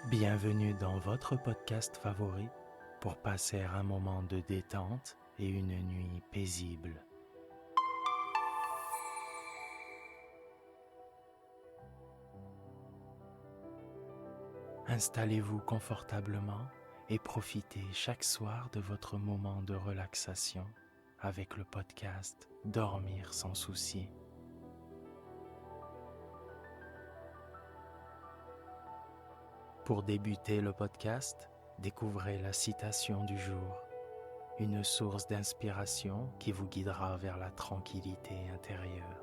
Bienvenue dans votre podcast favori pour passer un moment de détente et une nuit paisible. Installez-vous confortablement et profitez chaque soir de votre moment de relaxation avec le podcast Dormir sans souci. Pour débuter le podcast, découvrez la citation du jour, une source d'inspiration qui vous guidera vers la tranquillité intérieure.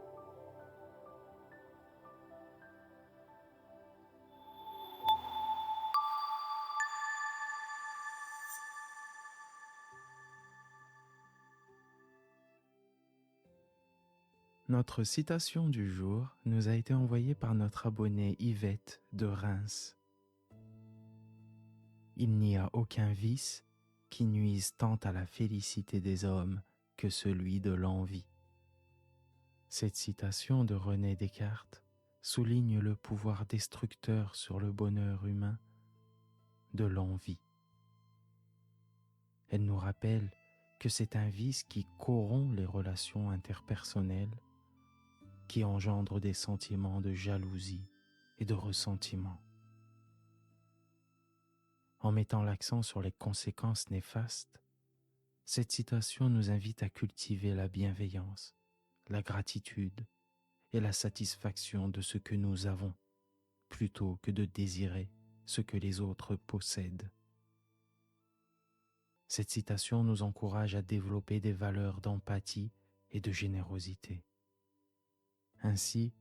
Notre citation du jour nous a été envoyée par notre abonnée Yvette de Reims. Il n'y a aucun vice qui nuise tant à la félicité des hommes que celui de l'envie. Cette citation de René Descartes souligne le pouvoir destructeur sur le bonheur humain de l'envie. Elle nous rappelle que c'est un vice qui corrompt les relations interpersonnelles, qui engendre des sentiments de jalousie et de ressentiment. En mettant l'accent sur les conséquences néfastes, cette citation nous invite à cultiver la bienveillance, la gratitude et la satisfaction de ce que nous avons, plutôt que de désirer ce que les autres possèdent. Cette citation nous encourage à développer des valeurs d'empathie et de générosité. Ainsi,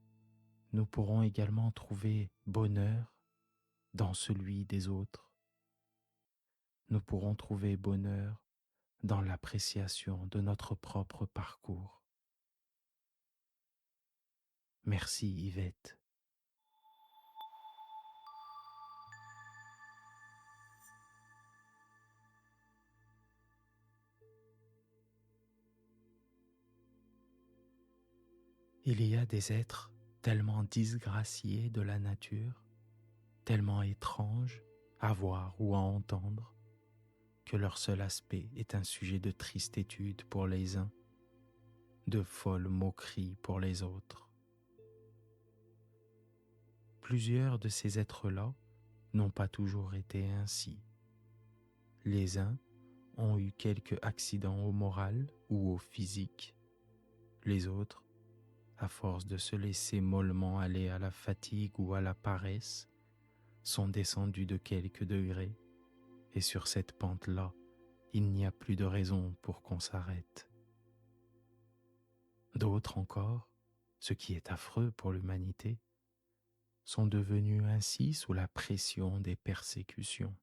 nous pourrons également trouver bonheur dans celui des autres. Nous pourrons trouver bonheur dans l'appréciation de notre propre parcours. Merci Yvette. Il y a des êtres tellement disgraciés de la nature, tellement étranges à voir ou à entendre, que leur seul aspect est un sujet de triste étude pour les uns, de folle moquerie pour les autres. Plusieurs de ces êtres-là n'ont pas toujours été ainsi. Les uns ont eu quelque accident au moral ou au physique. Les autres, à force de se laisser mollement aller à la fatigue ou à la paresse, sont descendus de quelques degrés, et sur cette pente-là, il n'y a plus de raison pour qu'on s'arrête. D'autres encore, ce qui est affreux pour l'humanité, sont devenus ainsi sous la pression des persécutions.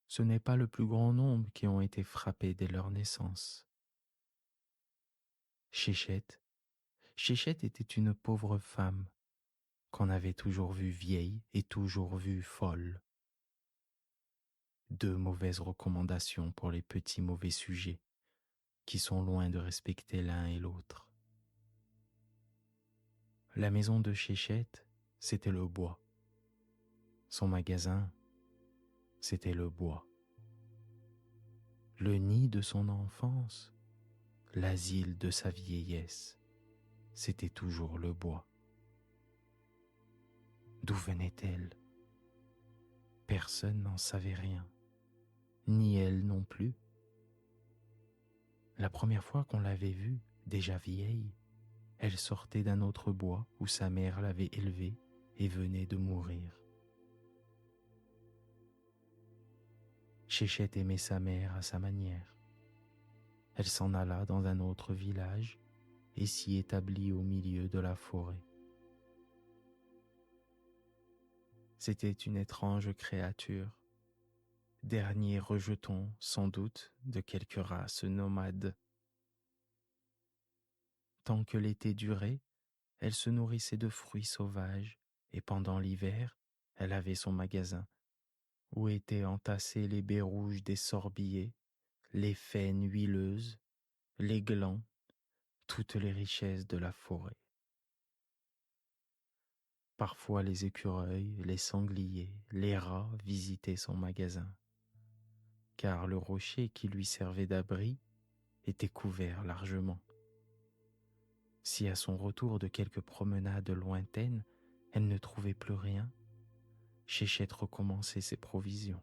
Ce n'est pas le plus grand nombre qui ont été frappés dès leur naissance. Chéchette était une pauvre femme qu'on avait toujours vue vieille et toujours vue folle. Deux mauvaises recommandations pour les petits mauvais sujets qui sont loin de respecter l'un et l'autre. La maison de Chéchette, c'était le bois. Son magasin, c'était le bois. Le nid de son enfance, l'asile de sa vieillesse, c'était toujours le bois. D'où venait-elle? Personne n'en savait rien, ni elle non plus. La première fois qu'on l'avait vue, déjà vieille, elle sortait d'un autre bois où sa mère l'avait élevée et venait de mourir. Chéchette aimait sa mère à sa manière. Elle s'en alla dans un autre village et s'y établit au milieu de la forêt. C'était une étrange créature, dernier rejeton sans doute de quelque race nomade. Tant que l'été durait, elle se nourrissait de fruits sauvages et pendant l'hiver, elle avait son magasin où étaient entassés les baies rouges des sorbillers, les faînes huileuses, les glands, toutes les richesses de la forêt. Parfois les écureuils, les sangliers, les rats visitaient son magasin, car le rocher qui lui servait d'abri était couvert largement. Si à son retour de quelque promenade lointaine, elle ne trouvait plus rien, Chéchette recommençait ses provisions.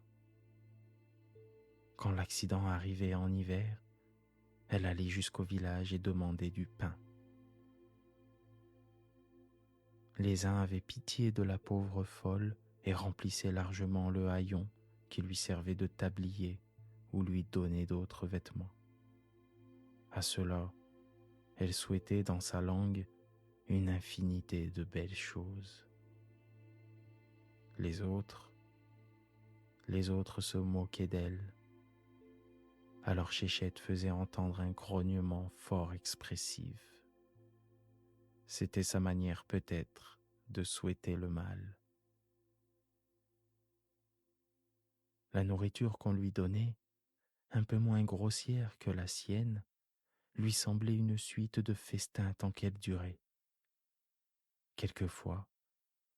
Quand l'accident arrivait en hiver, elle allait jusqu'au village et demandait du pain. Les uns avaient pitié de la pauvre folle et remplissaient largement le haillon qui lui servait de tablier ou lui donnaient d'autres vêtements. À cela, elle souhaitait dans sa langue une infinité de belles choses. Les autres se moquaient d'elle. Alors Chéchette faisait entendre un grognement fort expressif. C'était sa manière peut-être de souhaiter le mal. La nourriture qu'on lui donnait, un peu moins grossière que la sienne, lui semblait une suite de festins tant qu'elle durait. Quelquefois,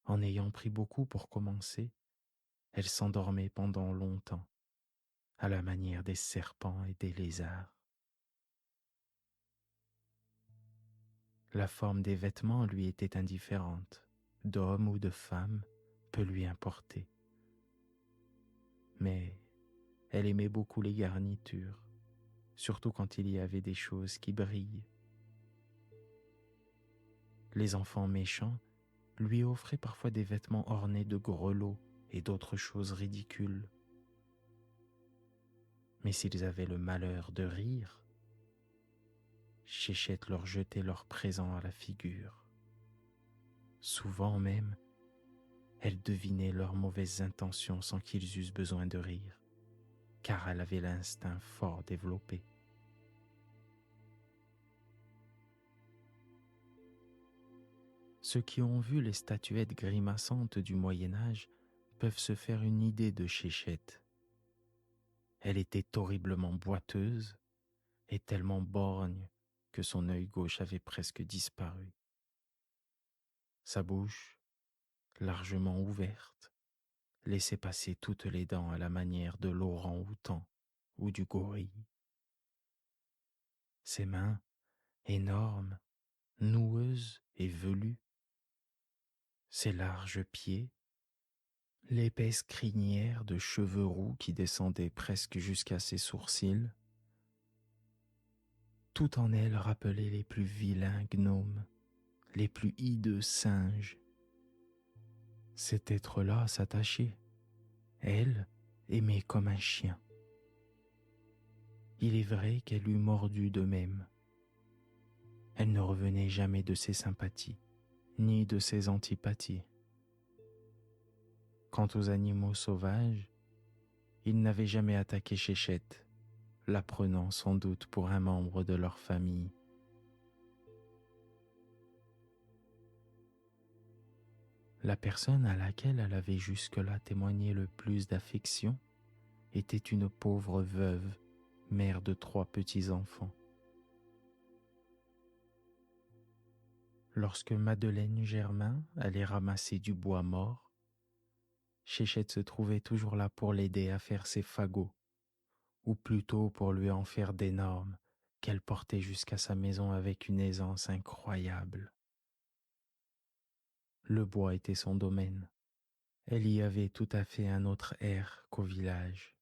en ayant pris beaucoup pour commencer, elle s'endormait pendant longtemps, à la manière des serpents et des lézards. La forme des vêtements lui était indifférente, d'homme ou de femme, peu lui importait. Mais elle aimait beaucoup les garnitures, surtout quand il y avait des choses qui brillent. Les enfants méchants lui offraient parfois des vêtements ornés de grelots et d'autres choses ridicules. Mais s'ils avaient le malheur de rire, Chéchette leur jetait leurs présents à la figure. Souvent même, elle devinait leurs mauvaises intentions sans qu'ils eussent besoin de rire, car elle avait l'instinct fort développé. Ceux qui ont vu les statuettes grimaçantes du Moyen-Âge peuvent se faire une idée de Chéchette. Elle était horriblement boiteuse et tellement borgne que son œil gauche avait presque disparu. Sa bouche, largement ouverte, laissait passer toutes les dents à la manière de l'orang-outan ou du gorille. Ses mains, énormes, noueuses et velues, ses larges pieds, l'épaisse crinière de cheveux roux qui descendait presque jusqu'à ses sourcils, tout en elle rappelait les plus vilains gnomes, les plus hideux singes. Cet être-là s'attachait, elle aimait comme un chien. Il est vrai qu'elle eût mordu de même. Elle ne revenait jamais de ses sympathies, ni de ses antipathies. Quant aux animaux sauvages, ils n'avaient jamais attaqué Chéchette, la prenant sans doute pour un membre de leur famille. La personne à laquelle elle avait jusque-là témoigné le plus d'affection était une pauvre veuve, mère de 3 petits-enfants. Lorsque Madeleine Germain allait ramasser du bois mort, Chéchette se trouvait toujours là pour l'aider à faire ses fagots, ou plutôt pour lui en faire d'énormes, qu'elle portait jusqu'à sa maison avec une aisance incroyable. Le bois était son domaine. Elle y avait tout à fait un autre air qu'au village.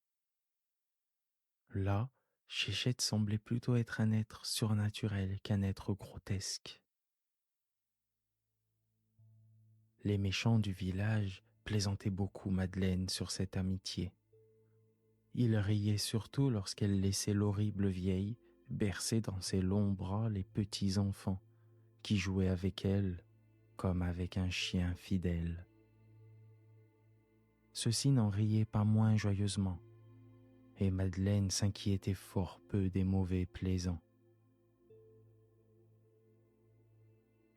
Là, Chéchette semblait plutôt être un être surnaturel qu'un être grotesque. Les méchants du village plaisantaient beaucoup Madeleine sur cette amitié. Ils riaient surtout lorsqu'elle laissait l'horrible vieille bercer dans ses longs bras les petits enfants qui jouaient avec elle comme avec un chien fidèle. Ceux-ci n'en riaient pas moins joyeusement, et Madeleine s'inquiétait fort peu des mauvais plaisants.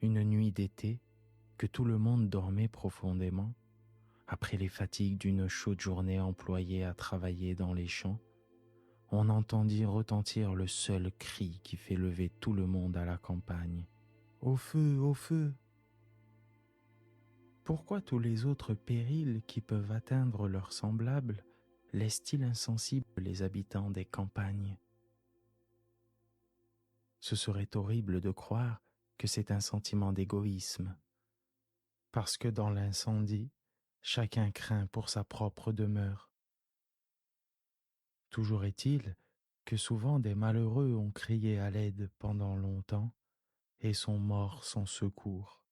Une nuit d'été, que tout le monde dormait profondément, après les fatigues d'une chaude journée employée à travailler dans les champs, on entendit retentir le seul cri qui fait lever tout le monde à la campagne. « Au feu, au feu !» Pourquoi tous les autres périls qui peuvent atteindre leurs semblables laissent-ils insensibles les habitants des campagnes? Ce serait horrible de croire que c'est un sentiment d'égoïsme, parce que dans l'incendie, chacun craint pour sa propre demeure. Toujours est-il que souvent des malheureux ont crié à l'aide pendant longtemps et sont morts sans secours.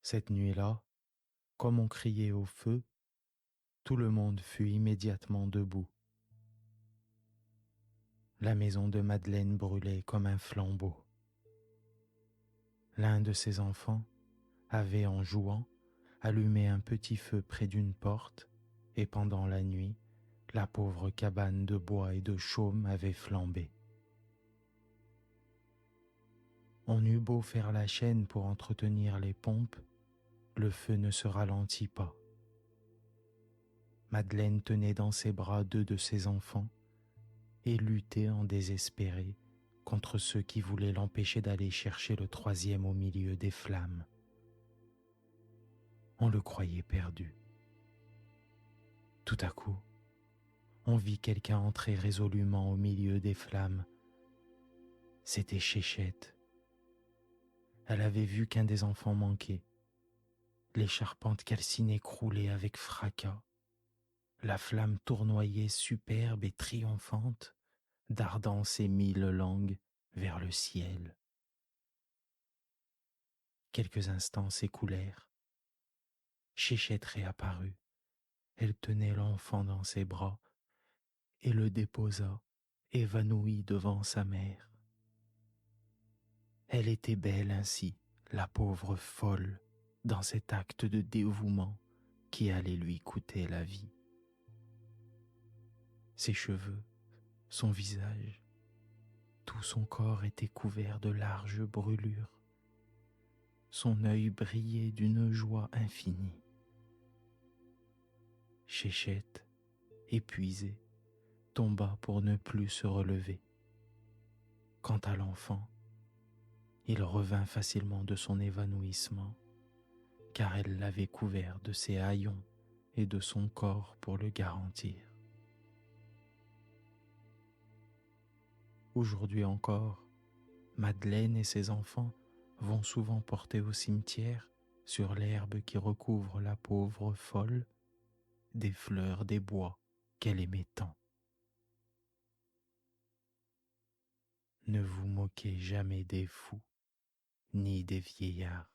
Cette nuit-là, comme on criait au feu, tout le monde fut immédiatement debout. La maison de Madeleine brûlait comme un flambeau. L'un de ses enfants avait, en jouant, allumé un petit feu près d'une porte, et pendant la nuit, la pauvre cabane de bois et de chaume avait flambé. On eut beau faire la chaîne pour entretenir les pompes, le feu ne se ralentit pas. Madeleine tenait dans ses bras deux de ses enfants et luttait en désespérée contre ceux qui voulaient l'empêcher d'aller chercher le troisième au milieu des flammes. On le croyait perdu. Tout à coup, on vit quelqu'un entrer résolument au milieu des flammes. C'était Chéchette. Elle avait vu qu'un des enfants manquait. Les charpentes calcinées croulaient avec fracas. La flamme tournoyait superbe et triomphante, dardant ses 1000 langues vers le ciel. Quelques instants s'écoulèrent. Chéchette réapparut. Elle tenait l'enfant dans ses bras et le déposa, évanoui devant sa mère. Elle était belle ainsi, la pauvre folle, dans cet acte de dévouement qui allait lui coûter la vie. Ses cheveux, son visage, tout son corps était couvert de larges brûlures. Son œil brillait d'une joie infinie. Chéchette, épuisée, tomba pour ne plus se relever. Quant à l'enfant, il revint facilement de son évanouissement, car elle l'avait couvert de ses haillons et de son corps pour le garantir. Aujourd'hui encore, Madeleine et ses enfants vont souvent porter au cimetière, sur l'herbe qui recouvre la pauvre folle, des fleurs des bois qu'elle aimait tant. Ne vous moquez jamais des fous ni des vieillards.